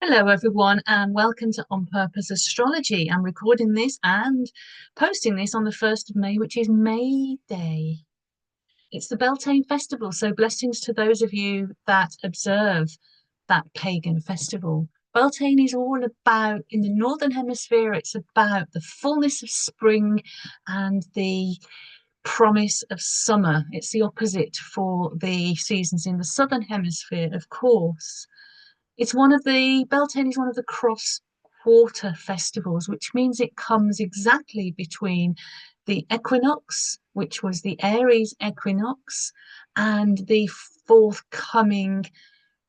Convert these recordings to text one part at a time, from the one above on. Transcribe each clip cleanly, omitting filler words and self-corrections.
Hello, everyone, and welcome to On Purpose Astrology. I'm recording this and posting this on the 1st of May, which is May Day. It's the Beltane festival, so blessings to those of you that observe that pagan festival. Beltane is all about, in the Northern Hemisphere, it's about the fullness of spring and the promise of summer. It's the opposite for the seasons in the Southern Hemisphere, of course. Beltane is one of the cross quarter festivals, which means it comes exactly between the equinox, which was the Aries equinox, and the forthcoming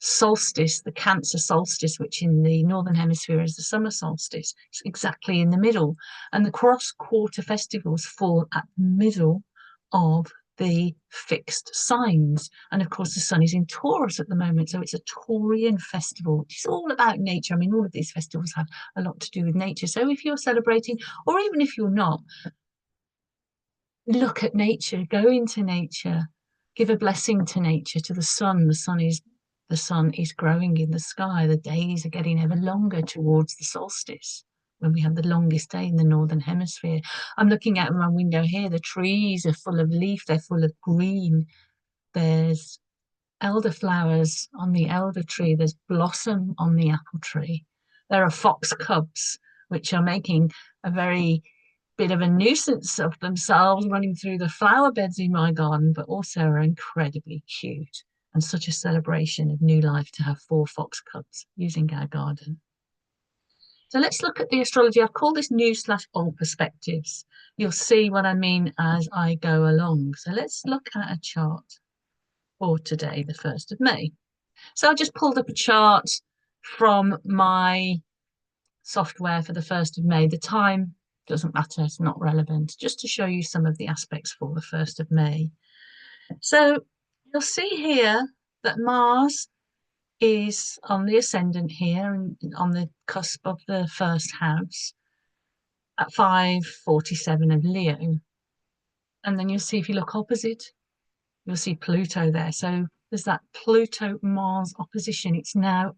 solstice, the Cancer solstice, which in the Northern Hemisphere is the summer solstice. It's exactly in the middle. And the cross quarter festivals fall at the middle of the fixed signs. And of course, the sun is in Taurus at the moment. So it's a Taurian festival, which is all about nature. I mean, all of these festivals have a lot to do with nature. So if you're celebrating, or even if you're not, look at nature, go into nature, give a blessing to nature, to the sun. The sun is growing in the sky. The days are getting ever longer towards the solstice, when we have the longest day in the Northern Hemisphere. I'm looking out my window here. The trees are full of leaf. They're full of green. There's elderflowers on the elder tree. There's blossom on the apple tree. There are fox cubs, which are making a very bit of a nuisance of themselves running through the flower beds in my garden, but also are incredibly cute and such a celebration of new life to have 4 fox cubs using our garden. So let's look at the astrology. I've called this new/old perspectives. You'll see what I mean as I go along. So let's look at a chart for today, the 1st of May. So I just pulled up a chart from my software for the 1st of May. The time doesn't matter, it's not relevant, just to show you some of the aspects for the 1st of May. So you'll see here that Mars is on the ascendant here and on the cusp of the first house at 547 of Leo. And then you'll see, if you look opposite, you'll see Pluto there. So there's that Pluto-Mars opposition. It's now,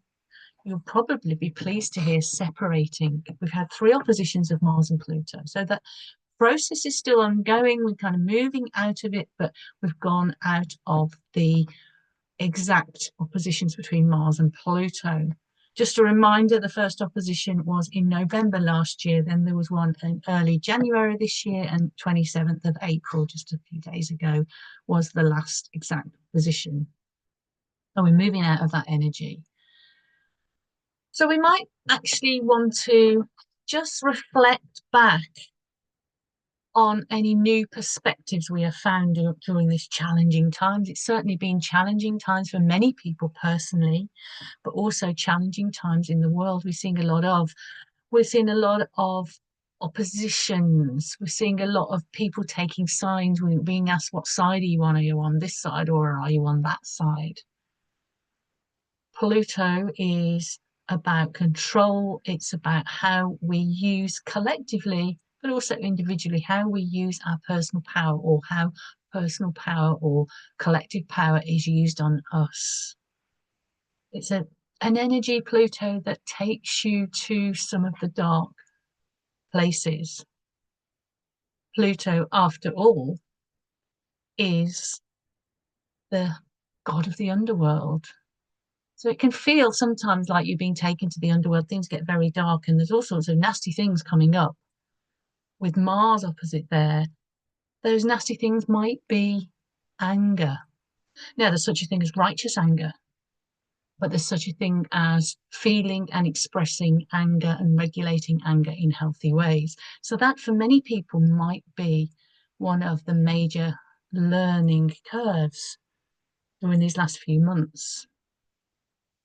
you'll probably be pleased to hear, separating. We've had 3 oppositions of Mars and Pluto. So that process is still ongoing. We're kind of moving out of it, but we've gone out of the exact oppositions between Mars and Pluto. Just a reminder, the first opposition was in November last year, then there was one in early January this year, and 27th of April, just a few days ago, was the last exact opposition. So we're moving out of that energy. So we might actually want to just reflect back on any new perspectives we have found during this challenging times. It's certainly been challenging times for many people personally, but also challenging times in the world. We're seeing a lot of oppositions. We're seeing a lot of people taking sides. We're being asked, what side are you on? Are you on this side or are you on that side? Pluto is about control. It's about how we use collectively, but also individually, how we use our personal power, or how personal power or collective power is used on us. It's an energy, Pluto, that takes you to some of the dark places. Pluto, after all, is the god of the underworld. So it can feel sometimes like you're being taken to the underworld. Things get very dark and there's all sorts of nasty things coming up. With Mars opposite there, those nasty things might be anger. Now, there's such a thing as righteous anger, but there's such a thing as feeling and expressing anger and regulating anger in healthy ways. So that, for many people, might be one of the major learning curves during these last few months,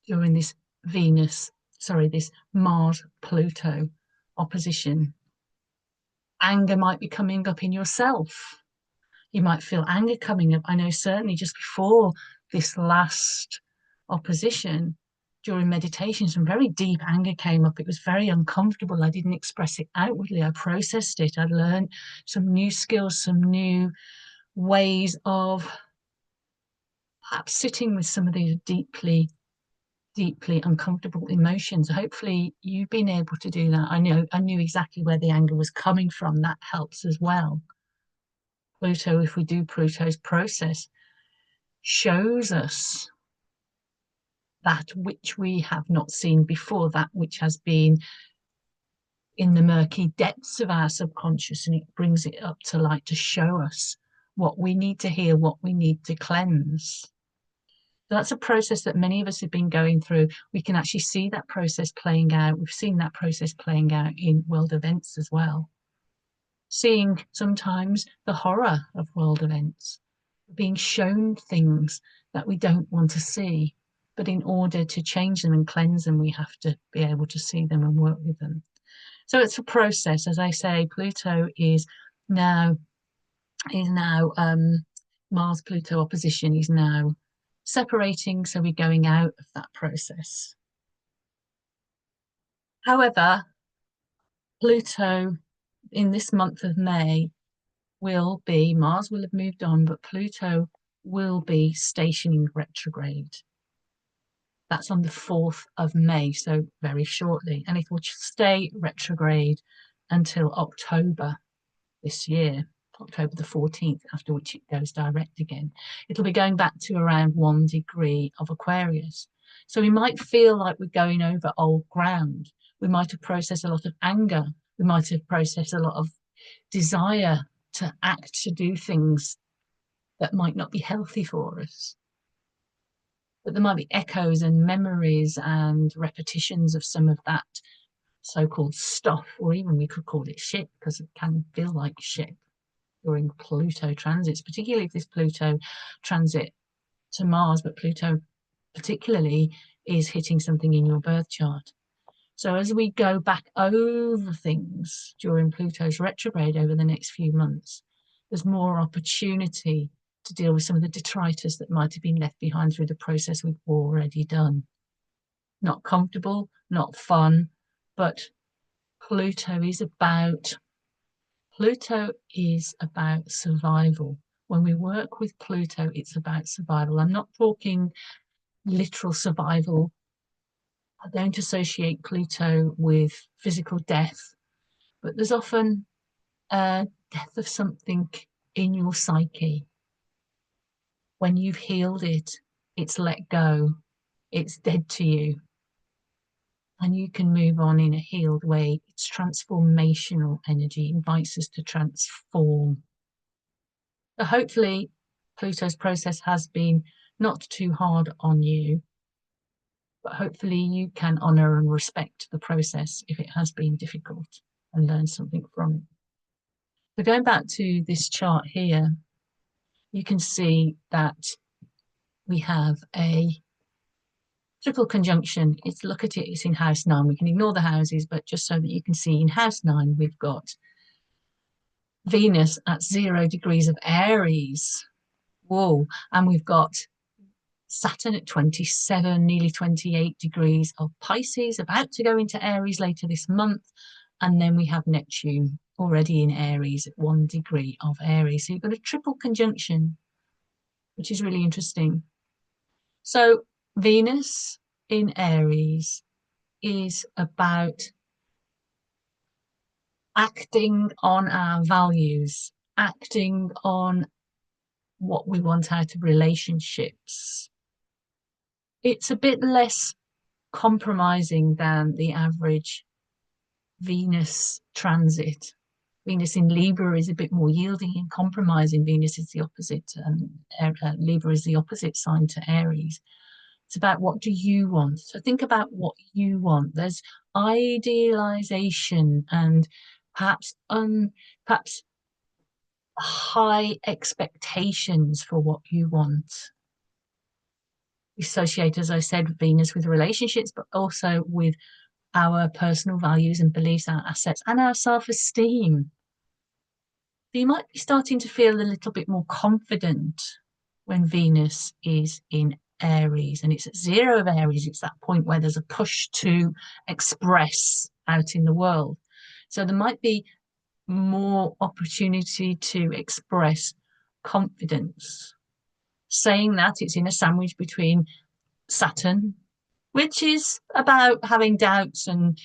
during this this Mars-Pluto opposition. Anger might be coming up in yourself. You might feel anger coming up. I know certainly just before this last opposition, during meditation, some very deep anger came up. It was very uncomfortable. I didn't express it outwardly. I processed it. I learned some new skills, some new ways of perhaps sitting with some of these deeply deeply uncomfortable emotions. Hopefully you've been able to do that. I knew exactly where the anger was coming from. That helps as well. Pluto, if we do Pluto's process, shows us that which we have not seen before, that which has been in the murky depths of our subconscious, and it brings it up to light to show us what we need to hear, what we need to cleanse. That's a process that many of us have been going through. We can actually see that process playing out. We've seen that process playing out in world events as well. Seeing sometimes the horror of world events, being shown things that we don't want to see. But in order to change them and cleanse them, we have to be able to see them and work with them. So it's a process. As I say, Pluto is now Mars Pluto opposition is now separating, so we're going out of that process. However, Pluto in this month of May Mars will have moved on, but Pluto will be stationing retrograde. That's on the 4th of May, so very shortly, and it will stay retrograde until October this year. October the 14th, after which it goes direct again. It'll be going back to around 1 degree of Aquarius. So we might feel like we're going over old ground. We might have processed a lot of anger. We might have processed a lot of desire to act, to do things that might not be healthy for us. But there might be echoes and memories and repetitions of some of that so-called stuff, or even we could call it shit, because it can feel like shit during Pluto transits, particularly if this Pluto transit to Mars, but Pluto particularly is hitting something in your birth chart. So as we go back over things during Pluto's retrograde over the next few months, there's more opportunity to deal with some of the detritus that might have been left behind through the process we've already done. Not comfortable, not fun, but Pluto is about survival. When we work with Pluto, it's about survival. I'm not talking literal survival. I don't associate Pluto with physical death, but there's often a death of something in your psyche. When you've healed it, it's let go, it's dead to you, and you can move on in a healed way. It's transformational energy, it invites us to transform. So hopefully Pluto's process has been not too hard on you, but hopefully you can honor and respect the process if it has been difficult and learn something from it. So going back to this chart here, you can see that we have a triple conjunction. Look at it, it's in house 9. We can ignore the houses, but just so that you can see in house 9, we've got Venus at 0 degrees of Aries. Whoa. And we've got Saturn at 27, nearly 28 degrees of Pisces, about to go into Aries later this month. And then we have Neptune already in Aries at 1 degree of Aries. So you've got a triple conjunction, which is really interesting. So Venus in Aries is about acting on our values, acting on what we want out of relationships. It's a bit less compromising than the average Venus transit. Venus in Libra is a bit more yielding and compromising. Venus is the opposite, Libra is the opposite sign to Aries. It's about what do you want. So think about what you want. There's idealization and perhaps high expectations for what you want. We associate, as I said, Venus with relationships, but also with our personal values and beliefs, our assets, and our self-esteem. So you might be starting to feel a little bit more confident when Venus is in Aries, and it's at 0 of Aries. It's that point where there's a push to express out in the world. So there might be more opportunity to express confidence. Saying that, it's in a sandwich between Saturn which is about having doubts, and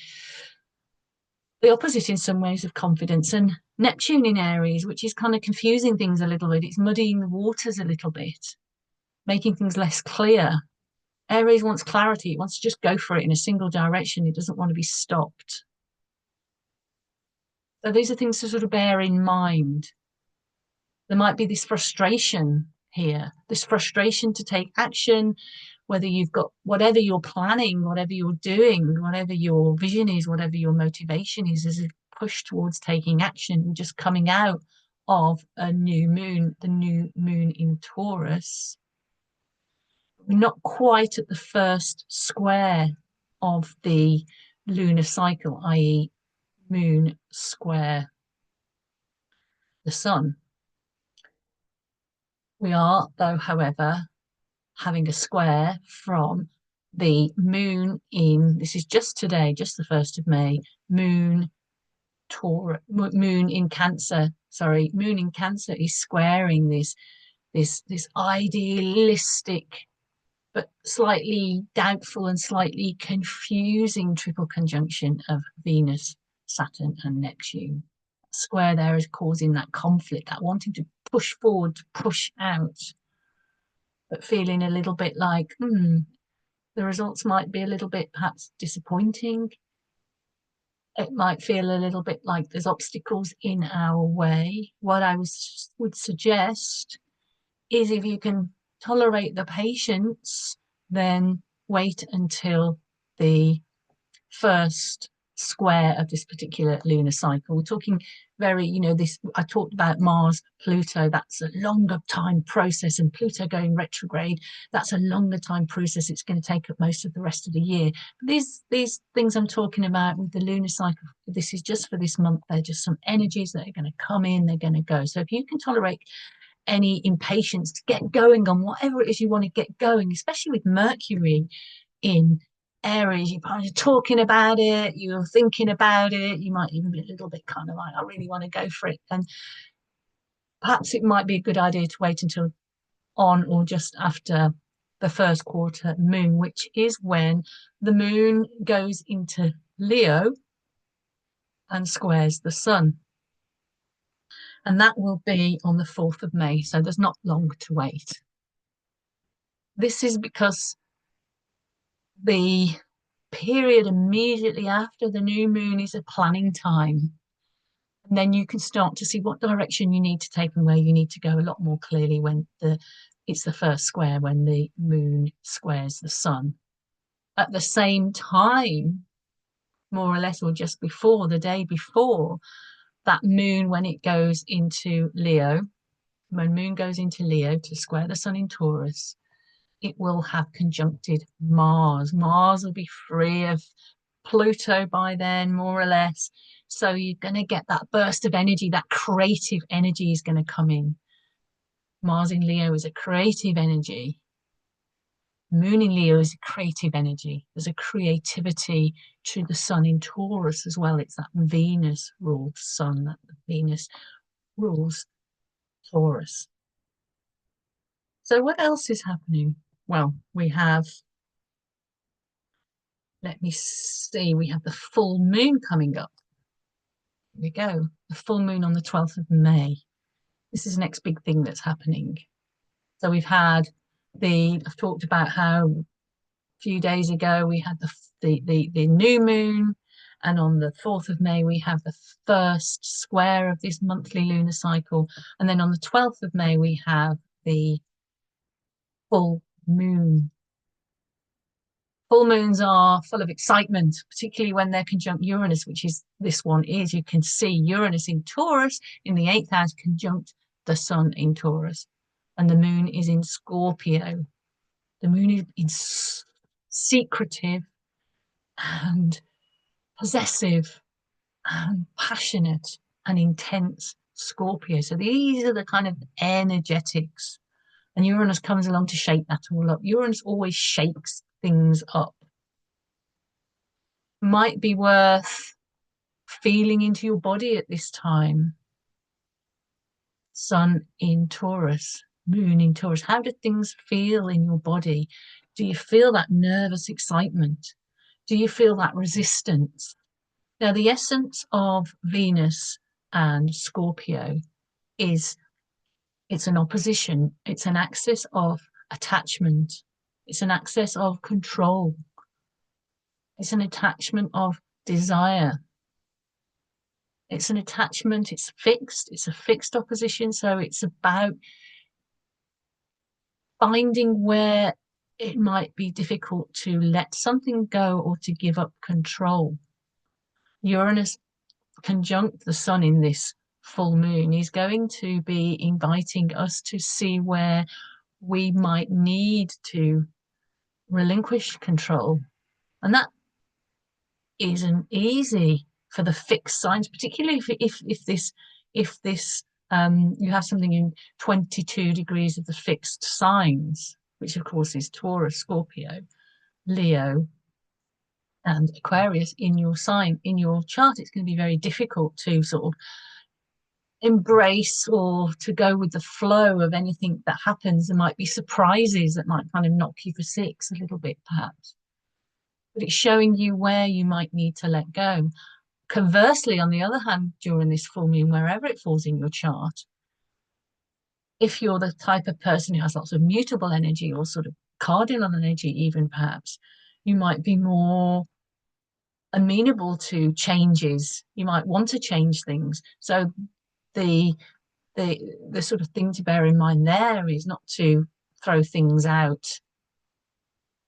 the opposite in some ways of confidence. And Neptune in Aries, which is kind of confusing things a little bit. It's muddying the waters a little bit, making things less clear. Aries wants clarity. It wants to just go for it in a single direction. It doesn't want to be stopped. So these are things to sort of bear in mind. There might be this frustration here, this frustration to take action, whether you've got whatever you're planning, whatever you're doing, whatever your vision is, whatever your motivation is a push towards taking action. We're just coming out of a new moon, the new moon in Taurus. We're not quite at the first square of the lunar cycle, i.e., moon square the sun. We are, though, however, having a square from the moon in, this is just today, just the 1st of May, moon in Cancer, moon in Cancer is squaring this idealistic but slightly doubtful and slightly confusing triple conjunction of Venus, Saturn, and Neptune. Square there is causing that conflict, that wanting to push forward, to push out, but feeling a little bit like, the results might be a little bit perhaps disappointing. It might feel a little bit like there's obstacles in our way. What I would suggest is, if you can tolerate the patience, then wait until the first square of this particular lunar cycle. We're talking this, I talked about Mars, Pluto, that's a longer time process, and Pluto going retrograde, that's a longer time process. It's going to take up most of the rest of the year. But these things I'm talking about with the lunar cycle, this is just for this month. They're just some energies that are going to come in, they're going to go. So if you can tolerate any impatience to get going on whatever it is you want to get going, especially with Mercury in Aries, you're probably talking about it, you're thinking about it, you might even be a little bit kind of like, I really want to go for it. And perhaps it might be a good idea to wait until on or just after the first quarter moon, which is when the moon goes into Leo and squares the sun. And that will be on the 4th of May, so there's not long to wait. This is because the period immediately after the new moon is a planning time. And then you can start to see what direction you need to take and where you need to go a lot more clearly when it's the first square, when the moon squares the sun. At the same time, more or less, or just before, the day before, that moon, when it goes into Leo, when moon goes into Leo to square the sun in Taurus, it will have conjuncted Mars. Mars will be free of Pluto by then, more or less. So you're going to get that burst of energy, that creative energy is going to come in. Mars in Leo is a creative energy. Moon in Leo is a creative energy. There's a creativity to the sun in Taurus as well. It's that Venus ruled sun, that Venus rules Taurus. So what else is happening? Well, we have, let me see, we have the full moon coming up. Here we go. The full moon on the 12th of May. This is the next big thing that's happening. So we've had I've talked about how a few days ago we had the new moon, and on the 4th of May we have the first square of this monthly lunar cycle, and then on the 12th of May we have the full moon. Full moons are full of excitement, particularly when they're conjunct Uranus, which is this one is. You can see Uranus in Taurus in the 8th house conjunct the sun in Taurus, and the moon is in Scorpio. The moon is secretive and possessive and passionate and intense Scorpio. So these are the kind of energetics. And Uranus comes along to shake that all up. Uranus always shakes things up. Might be worth feeling into your body at this time. Sun in Taurus, moon in Taurus. How do things feel in your body? Do you feel that nervous excitement? Do you feel that resistance? Now, the essence of Venus and Scorpio is it's an opposition, it's an axis of attachment, it's an axis of control, it's an attachment of desire. It's an attachment, it's a fixed opposition. So it's about finding where it might be difficult to let something go or to give up control. Uranus conjunct the sun in this full moon is going to be inviting us to see where we might need to relinquish control. And that isn't easy for the fixed signs, particularly if this you have something in 22 degrees of the fixed signs, which of course is Taurus, Scorpio, Leo, and Aquarius in your sign, in your chart. It's going to be very difficult to sort of embrace or to go with the flow of anything that happens. There might be surprises that might kind of knock you for six a little bit, perhaps. But it's showing you where you might need to let go. Conversely, on the other hand, during this full moon, wherever it falls in your chart, if you're the type of person who has lots of mutable energy or sort of cardinal energy, even perhaps, you might be more amenable to changes. You might want to change things. So the the sort of thing to bear in mind there is not to throw things out,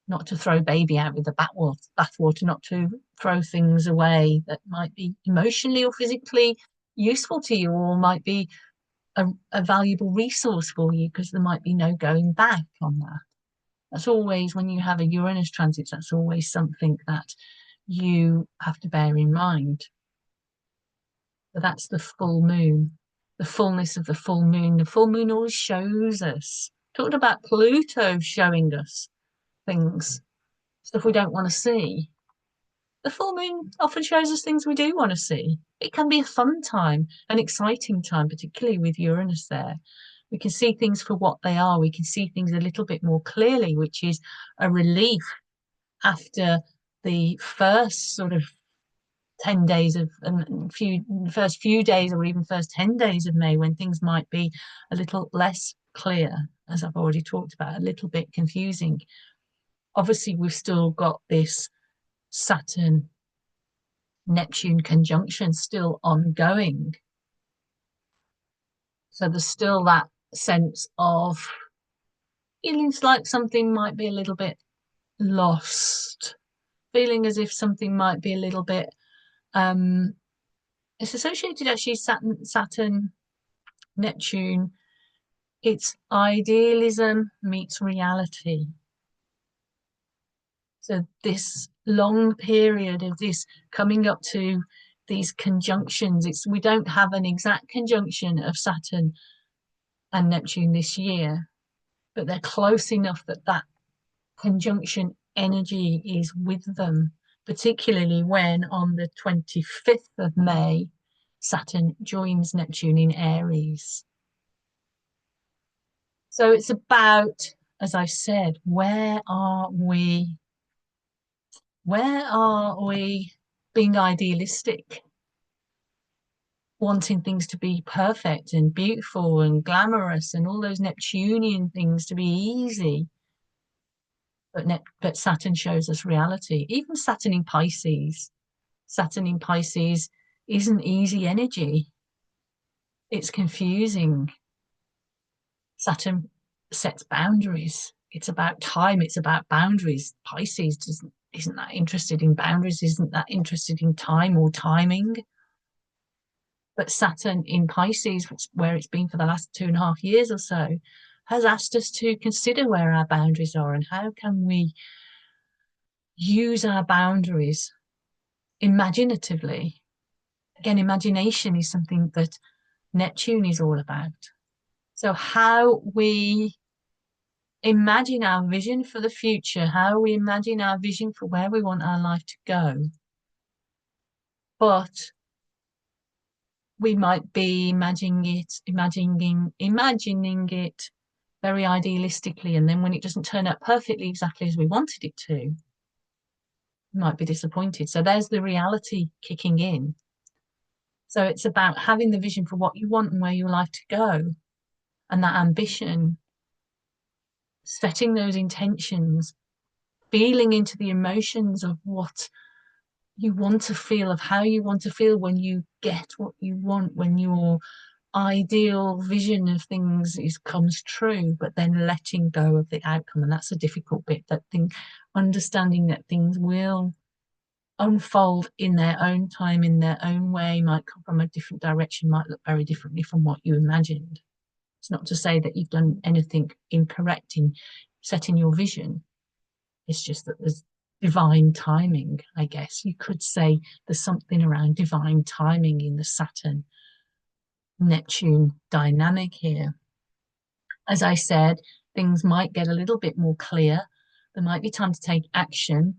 not to throw baby out with the bathwater, not to throw things away that might be emotionally or physically useful to you or might be a valuable resource for you, because there might be no going back on that. That's always, when you have a Uranus transit, that's always something that you have to bear in mind. But that's the full moon, the fullness of the full moon. The full moon always shows us. Talked about Pluto showing us things, stuff we don't want to see. The full moon often shows us things we do want to see. It can be a fun time, an exciting time, particularly with Uranus there. We can see things for what they are. We can see things a little bit more clearly, which is a relief after the first sort of 10 days of first few days or even first 10 days of May, when things might be a little less clear, as I've already talked about, a little bit confusing. Obviously, we've still got this Saturn Neptune conjunction still ongoing. So there's still that sense of feelings like something might be a little bit lost, feeling as if something might be a little bit it's associated actually Saturn Neptune. It's idealism meets reality. So this long period of this coming up to these conjunctions, we don't have an exact conjunction of Saturn and Neptune this year, but they're close enough that that conjunction energy is with them, particularly when on the 25th of May, Saturn joins Neptune in Aries. So it's about, as I said, where are we being idealistic, wanting things to be perfect and beautiful and glamorous and all those Neptunian things to be easy? But Saturn shows us reality. Even Saturn in Pisces. Saturn in Pisces isn't easy energy. It's confusing. Saturn sets boundaries. It's about time. It's about boundaries. Pisces isn't that interested in boundaries, isn't that interested in time or timing. But Saturn in Pisces, where it's been for the last 2.5 years or so, has asked us to consider where our boundaries are and how can we use our boundaries imaginatively. Again, imagination is something that Neptune is all about. So how we imagine our vision for the future, how we imagine our vision for where we want our life to go. But we might be imagining it very idealistically, and then when it doesn't turn out perfectly exactly as we wanted it to, we might be disappointed. So there's the reality kicking in. So it's about having the vision for what you want and where you like to go, and that ambition, setting those intentions, feeling into the emotions of what you want to feel, of how you want to feel when you get what you want, when your ideal vision of things comes true, but then letting go of the outcome. And that's a difficult bit, that thing, understanding that things will unfold in their own time, in their own way, might come from a different direction, might look very differently from what you imagined. It's not to say that you've done anything incorrect in setting your vision. It's just that there's divine timing, I guess. You could say there's something around divine timing in the Saturn Neptune dynamic here. As I said, things might get a little bit more clear. There might be time to take action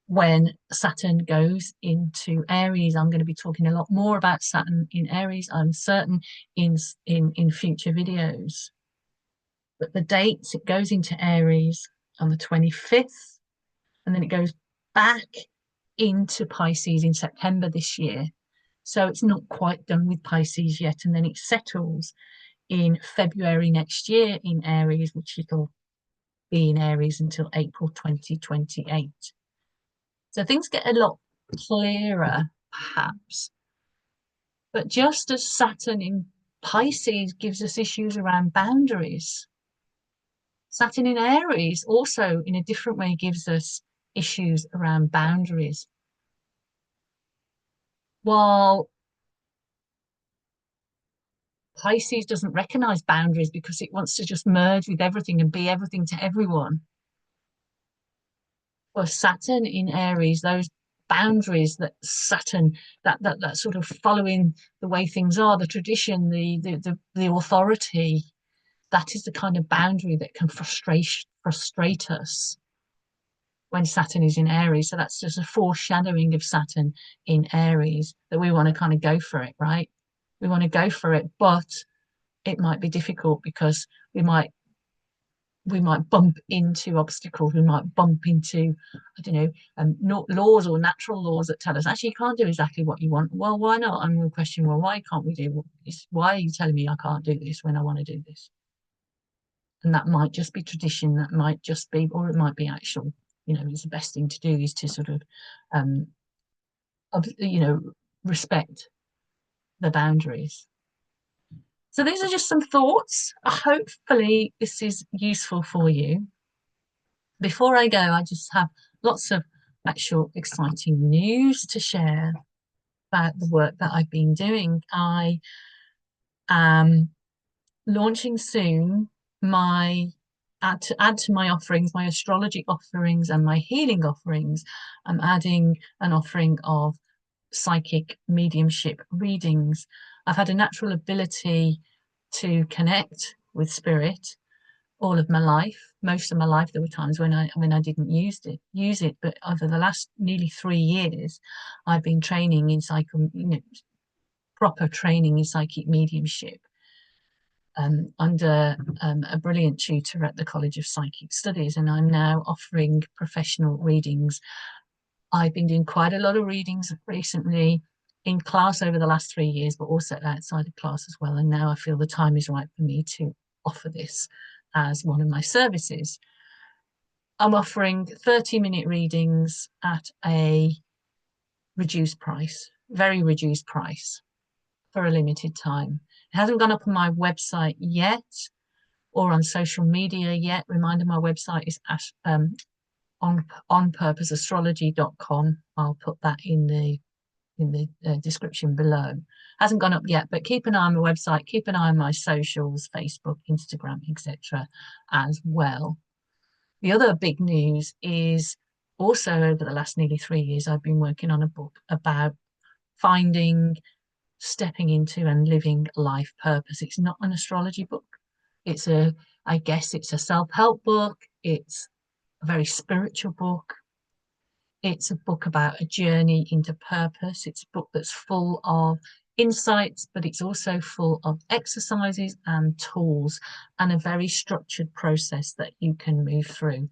when Saturn goes into Aries. I'm going to be talking a lot more about Saturn in Aries, I'm certain, in future videos. But the dates, it goes into Aries on the 25th, and then it goes back into Pisces in September this year. So it's not quite done with Pisces yet, and then it settles in February next year in Aries, which it'll be in Aries until April 2028. So things get a lot clearer, perhaps. But just as Saturn in Pisces gives us issues around boundaries, Saturn in Aries also, in a different way, gives us issues around boundaries. While Pisces doesn't recognize boundaries because it wants to just merge with everything and be everything to everyone, for Saturn in Aries, those boundaries that Saturn, that sort of following the way things are, the tradition, the authority, that is the kind of boundary that can frustrate us when Saturn is in Aries. So that's just a foreshadowing of Saturn in Aries, that we want to kind of go for it, right? We want to go for it, but it might be difficult because we might bump into obstacles. We might bump into, I don't know, not laws or natural laws that tell us actually you can't do exactly what you want. Well, why not? And we'll question, well, why can't we do this? Why are you telling me I can't do this when I want to do this? And that might just be tradition. That might just be, or it might be actual. It's the best thing to do is to sort of, you know, respect the boundaries. So these are just some thoughts. Hopefully this is useful for you. Before I go, I just have lots of actual exciting news to share about the work that I've been doing. I am launching soon to add to my offerings, my astrology offerings and my healing offerings. I'm adding an offering of psychic mediumship readings. I've had a natural ability to connect with spirit all of my life. Most of my life, there were times when I didn't use it, but over the last nearly 3 years, I've been training in proper training in psychic mediumship, under a brilliant tutor at the College of Psychic Studies, and I'm now offering professional readings. I've been doing quite a lot of readings recently in class over the last 3 years, but also outside of class as well. And now I feel the time is right for me to offer this as one of my services. I'm offering 30-minute readings at a reduced price, very reduced price, for a limited time. It hasn't gone up on my website yet or on social media yet. Reminder, my website is onpurposeastrology.com. I'll put that in the description below. Hasn't gone up yet, but keep an eye on my website, keep an eye on my socials, Facebook, Instagram, etc. as well. The other big news is also over the last nearly 3 years, I've been working on a book about finding, stepping into and living life purpose. It's not an astrology book. I guess it's a self-help book. It's a very spiritual book. It's a book about a journey into purpose. It's a book that's full of insights, but it's also full of exercises and tools and a very structured process that you can move through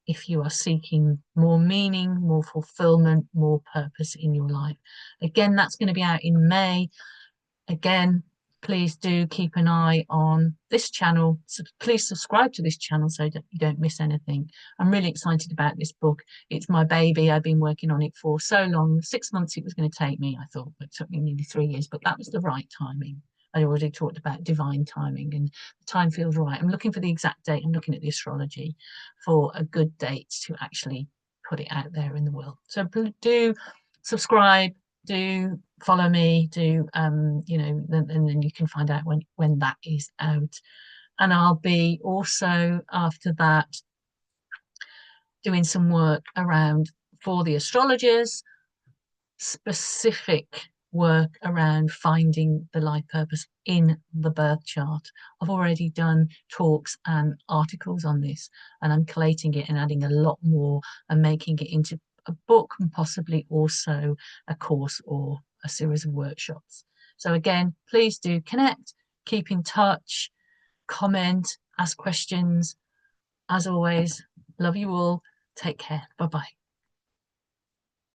if you are seeking more meaning, more fulfillment, more purpose in your life. Again, that's going to be out in May. Again, please do keep an eye on this channel. So please subscribe to this channel so that you don't miss anything. I'm really excited about this book. It's my baby. I've been working on it for so long. 6 months it was going to take me, I thought, but it took me nearly 3 years, but that was the right timing. I already talked about divine timing, and the time feels right. I'm looking for the exact date. I'm looking at the astrology for a good date to actually put it out there in the world. So do subscribe, do follow me, do you know, and then you can find out when that is out. And I'll be also after that doing some work around for the astrologers, specific work around finding the life purpose in the birth chart. I've already done talks and articles on this, and I'm collating it and adding a lot more and making it into a book and possibly also a course or a series of workshops. So again, please do connect, keep in touch, comment, ask questions. As always, love you all. Take care. Bye-bye.